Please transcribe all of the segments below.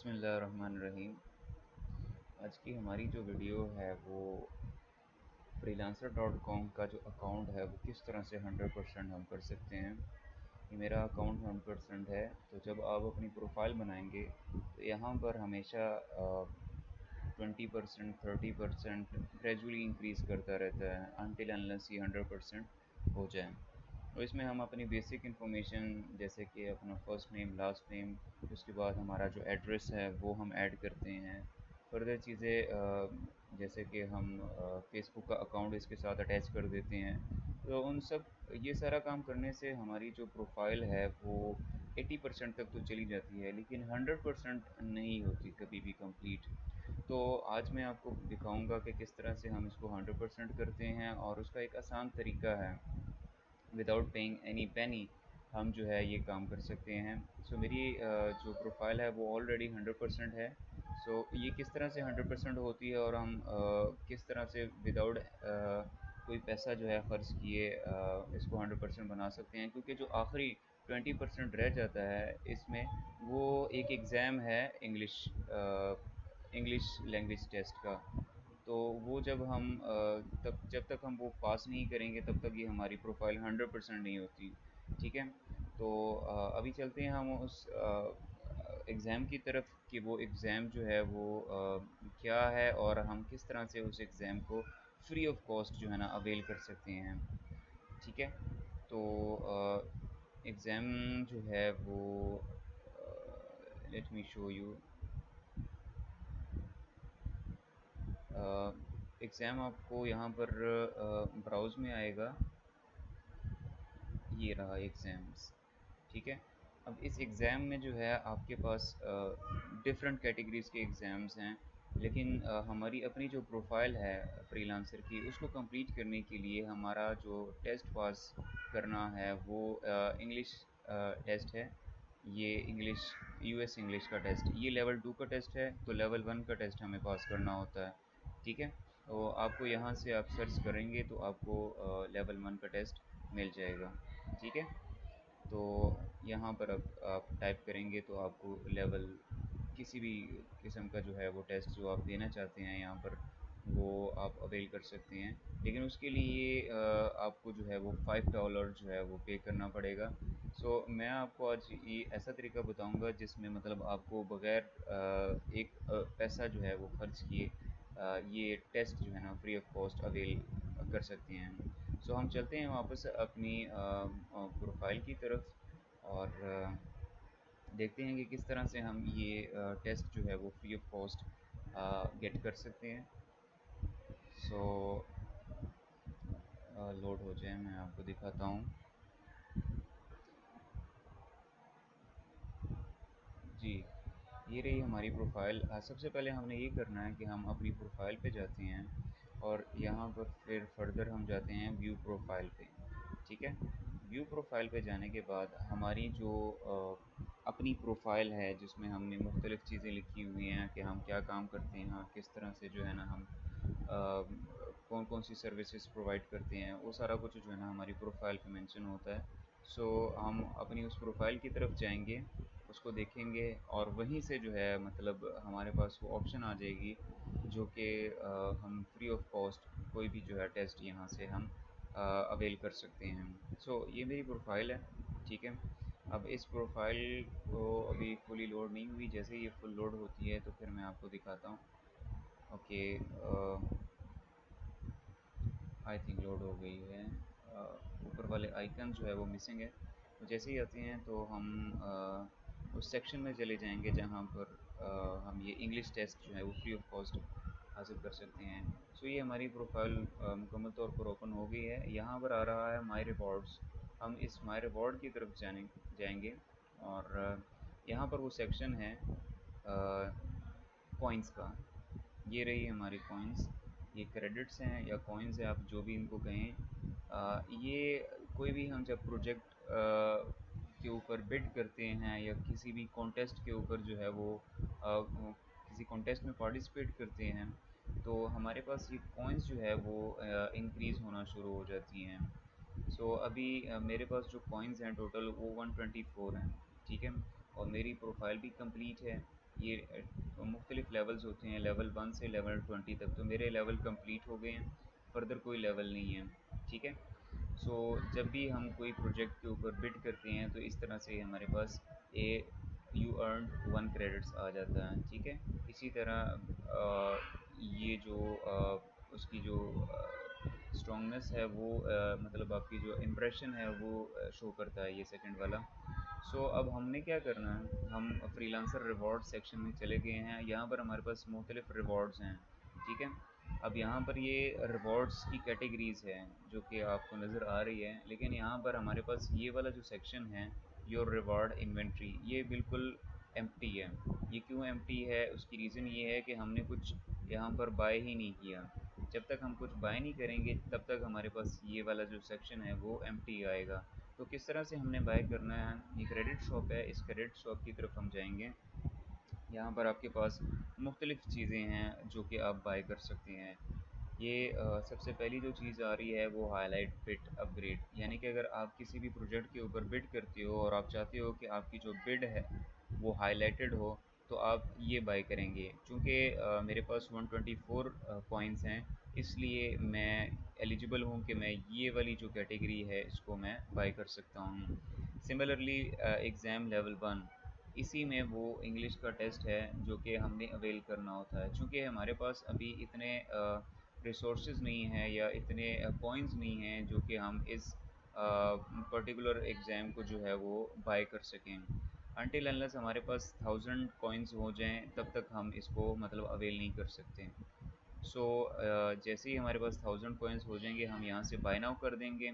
बिस्मिल्लाहिर्रहमानिर्रहीम। आज की हमारी जो वीडियो है वो freelancer.com का जो अकाउंट है वो किस तरह से 100% हम कर सकते हैं। ये मेरा अकाउंट 100% है। तो जब आप अपनी प्रोफाइल बनाएंगे तो यहाँ पर हमेशा 20% 30% ग्रेजुअली इंक्रीज़ करता रहता है अनटिल अनलेस ये 100% हो जाए। और इसमें हम अपनी बेसिक इन्फॉर्मेशन जैसे कि अपना फ़र्स्ट नेम, लास्ट नेम, उसके बाद हमारा जो एड्रेस है वो हम ऐड करते हैं। फर्दर चीज़ें जैसे कि हम फ़ेसबुक का अकाउंट इसके साथ अटैच कर देते हैं। तो उन सब ये सारा काम करने से हमारी जो प्रोफाइल है वो 80% तक तो चली जाती है, लेकिन 100% नहीं होती कभी भी कंप्लीट। तो आज मैं आपको दिखाऊंगा कि किस तरह से हम इसको 100% करते हैं, और उसका एक आसान तरीका है। विदाउट पेइंग एनी पेनी हम जो है ये काम कर सकते हैं। मेरी जो प्रोफाइल है वो ऑलरेडी 100% है। ये किस तरह से 100% होती है और हम किस तरह से विदाउट कोई पैसा जो है ख़र्च किए इसको 100% बना सकते हैं, क्योंकि जो आखिरी 20% रह जाता है इसमें वो एक एग्ज़ाम है इंग्लिश लैंग्वेज टेस्ट का। तो वो जब हम तब जब तक हम वो पास नहीं करेंगे तब तक ये हमारी प्रोफाइल 100% नहीं होती। ठीक है। तो अभी चलते हैं हम उस एग्ज़ाम की तरफ कि वो एग्ज़ाम जो है वो क्या है और हम किस तरह से उस एग्ज़ाम को फ्री ऑफ कॉस्ट जो है ना अवेल कर सकते हैं। ठीक है। तो एग्ज़ाम जो है वो let me show you. Exam आपको यहाँ पर ब्राउज़ में आएगा, ये रहा एग्ज़ाम्स। ठीक है। अब इस एग्ज़ाम में जो है आपके पास डिफरेंट कैटेगरीज़ के एग्ज़ाम्स हैं, लेकिन हमारी अपनी जो प्रोफाइल है फ्रीलांसर की उसको कंप्लीट करने के लिए हमारा जो टेस्ट पास करना है वो इंग्लिश टेस्ट है। ये इंग्लिश यूएस इंग्लिश का टेस्ट, ये लेवल 2 का टेस्ट है, तो लेवल 1 का टेस्ट हमें पास करना होता है। ठीक है। तो आपको यहाँ से आप सर्च करेंगे तो आपको लेवल 1 का टेस्ट मिल जाएगा। ठीक है। तो यहाँ पर अब आप टाइप करेंगे तो आपको लेवल किसी भी किस्म का जो है वो टेस्ट जो आप देना चाहते हैं यहाँ पर वो आप अवेल कर सकते हैं। लेकिन उसके लिए आपको जो है वो $5 जो है वो पे करना पड़ेगा। मैं आपको आज ये ऐसा तरीका बताऊंगा जिसमें मतलब आपको बग़ैर एक पैसा जो है वो ख़र्च किए ये टेस्ट जो है ना फ्री ऑफ कॉस्ट अवेल कर सकते हैं। हम चलते हैं वापस अपनी प्रोफाइल की तरफ और देखते हैं कि किस तरह से हम ये टेस्ट जो है वो फ्री ऑफ कॉस्ट गेट कर सकते हैं। सो लोड हो जाए, मैं आपको दिखाता हूँ। जी, ये रही हमारी प्रोफाइल। सबसे पहले हमने ये करना है कि हम अपनी प्रोफाइल पे जाते हैं और यहाँ पर फिर फर्दर हम जाते हैं व्यू प्रोफाइल पे। ठीक है। व्यू प्रोफाइल पे जाने के बाद हमारी जो अपनी प्रोफाइल है जिसमें हमने मुख्तलिफ़ चीज़ें लिखी हुई हैं कि हम क्या काम करते हैं, किस तरह से जो है ना हम कौन कौन सी सर्विसेज प्रोवाइड करते हैं, वो सारा कुछ जो है ना हमारी प्रोफाइल पे मेंशन होता है। हम अपनी उस प्रोफाइल की तरफ जाएंगे, उसको देखेंगे और वहीं से जो है मतलब हमारे पास वो ऑप्शन आ जाएगी जो कि हम फ्री ऑफ कॉस्ट कोई भी जो है टेस्ट यहाँ से हम अवेल कर सकते हैं। ये मेरी प्रोफाइल है। ठीक है। अब इस प्रोफाइल को अभी फुली लोड नहीं हुई, जैसे ही ये फुल लोड होती है तो फिर मैं आपको दिखाता हूँ। ओके, आई थिंक लोड हो गई है। ऊपर वाले आइकन जो है वो मिसिंग है। तो जैसे ही आते हैं तो हम उस सेक्शन में चले जाएंगे जहाँ पर हम ये इंग्लिश टेस्ट जो है वो फ्री ऑफ कॉस्ट हासिल कर सकते हैं। ये हमारी प्रोफाइल मुकम्मल तौर पर ओपन हो गई है। यहाँ पर आ रहा है माई रिवॉर्ड्स। हम इस माई रिवॉर्ड की तरफ जाएंगे और यहाँ पर वो सेक्शन है कॉइन्स का। ये रही हमारी कॉइन्स। ये क्रेडिट्स हैं या कॉइन्स हैं, आप जो भी इनको कहें। ये कोई भी हम जब प्रोजेक्ट के ऊपर बिड करते हैं या किसी भी कॉन्टेस्ट के ऊपर जो है वो किसी कॉन्टेस्ट में पार्टिसिपेट करते हैं तो हमारे पास ये कॉइन्स जो है वो इंक्रीज़ होना शुरू हो जाती हैं। अभी मेरे पास जो कॉइन्स हैं टोटल वो 124 हैं। ठीक है। और मेरी प्रोफाइल भी कंप्लीट है। ये मुख्तलिफ लेवल्स होते हैं, लेवल 1 से लेवल 20 तक। तो मेरे लेवल कंप्लीट हो गए हैं, फर्दर कोई लेवल नहीं है, ठीक है। सो जब भी हम कोई प्रोजेक्ट के ऊपर बिड करते हैं तो इस तरह से हमारे पास ए यू अर्न 1 क्रेडिट्स आ जाता है, ठीक है। इसी तरह ये जो उसकी जो स्ट्रॉन्गनेस है वो मतलब आपकी जो इम्प्रेशन है वो शो करता है ये सेकंड वाला। सो अब हमने क्या करना है, हम फ्रीलांसर रिवॉर्ड सेक्शन में चले गए हैं। यहाँ पर हमारे पास मुख्तलिफ रिवॉर्ड्स हैं, ठीक है। अब यहाँ पर ये रिवॉर्ड्स की कैटेगरीज है जो कि आपको नज़र आ रही है, लेकिन यहाँ पर हमारे पास ये वाला जो सेक्शन है योर रिवॉर्ड इन्वेंट्री, ये बिल्कुल एम्प्टी है। ये क्यों एम्प्टी है, उसकी रीज़न ये है कि हमने कुछ यहाँ पर बाय ही नहीं किया। जब तक हम कुछ बाय नहीं करेंगे तब तक हमारे पास ये वाला जो सेक्शन है वो एम्प्टी आएगा। तो किस तरह से हमने बाय करना है, ये क्रेडिट शॉप है, इस क्रेडिट शॉप की तरफ हम जाएंगे। यहाँ पर आपके पास मुख्तलिफ़ चीज़ें हैं जो कि आप बाय कर सकते हैं। ये सबसे पहली जो चीज़ आ रही है वो हाईलाइट बिड अपग्रेड, यानी कि अगर आप किसी भी प्रोजेक्ट के ऊपर बिड करते हो और आप चाहते हो कि आपकी जो बिड है वो हाईलाइटेड हो, तो आप ये बाय करेंगे। चूँकि मेरे पास 124 पॉइंट्स हैं, इसलिए मैं एलिजिबल हूँ कि मैं ये वाली जो कैटेगरी है इसको मैं बाय कर सकता हूँ। सिमिलरली एग्ज़ाम लेवल 1, इसी में वो इंग्लिश का टेस्ट है जो कि हमने अवेल करना होता है। चूँकि हमारे पास अभी इतने रिसोर्सेज नहीं हैं या इतने पॉइंट्स नहीं हैं जो कि हम इस पर्टिकुलर एग्ज़ाम को जो है वो बाय कर सकें। अनटिल अनलेस हमारे पास 1000 कॉइन्स हो जाएं तब तक हम इसको मतलब अवेल नहीं कर सकते। सो जैसे ही हमारे पास 1000 कॉइन्स हो जाएंगे हम यहाँ से बाय नाउ कर देंगे,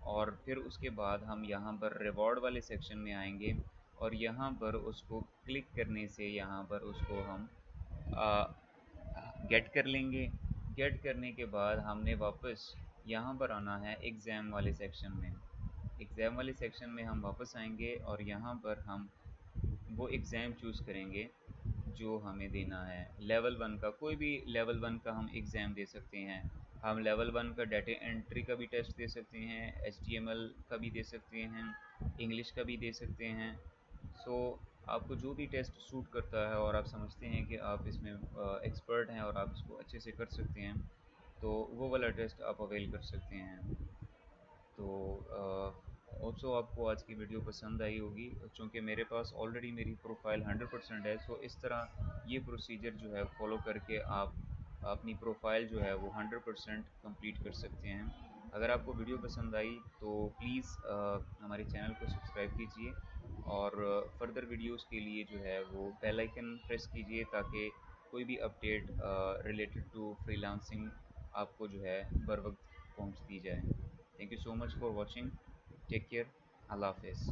और फिर उसके बाद हम यहाँ पर रिवॉर्ड वाले सेक्शन में आएंगे और यहाँ पर उसको क्लिक करने से यहाँ पर उसको हम गेट कर लेंगे। गेट करने के बाद हमने वापस यहाँ पर आना है एग्ज़ाम वाले सेक्शन में। एग्ज़ाम वाले सेक्शन में हम वापस आएंगे और यहाँ पर हम वो एग्ज़ाम चूज़ करेंगे जो हमें देना है। लेवल 1 का कोई भी लेवल 1 का हम एग्ज़ाम दे सकते हैं। हम लेवल 1 का डाटा एंट्री का भी टेस्ट दे सकते हैं, HTML का भी दे सकते हैं, इंग्लिश का भी दे सकते हैं। सो आपको जो भी टेस्ट सूट करता है और आप समझते हैं कि आप इसमें एक्सपर्ट हैं और आप इसको अच्छे से कर सकते हैं, तो वो वाला टेस्ट आप अवेल कर सकते हैं। तो होप्सो आपको आज की वीडियो पसंद आई होगी। चूँकि मेरे पास ऑलरेडी मेरी प्रोफाइल 100% है, सो इस तरह ये प्रोसीजर जो है फॉलो करके आप अपनी प्रोफाइल जो है वो 100% कंप्लीट कर सकते हैं। अगर आपको वीडियो पसंद आई तो प्लीज़ हमारे चैनल को सब्सक्राइब कीजिए और फर्दर वीडियोस के लिए जो है वो बेल आइकन प्रेस कीजिए ताकि कोई भी अपडेट रिलेटेड टू फ्रीलांसिंग आपको जो है बर वक्त पहुँच दी जाए। Thank you so much for watching. Take care. Allah Hafiz.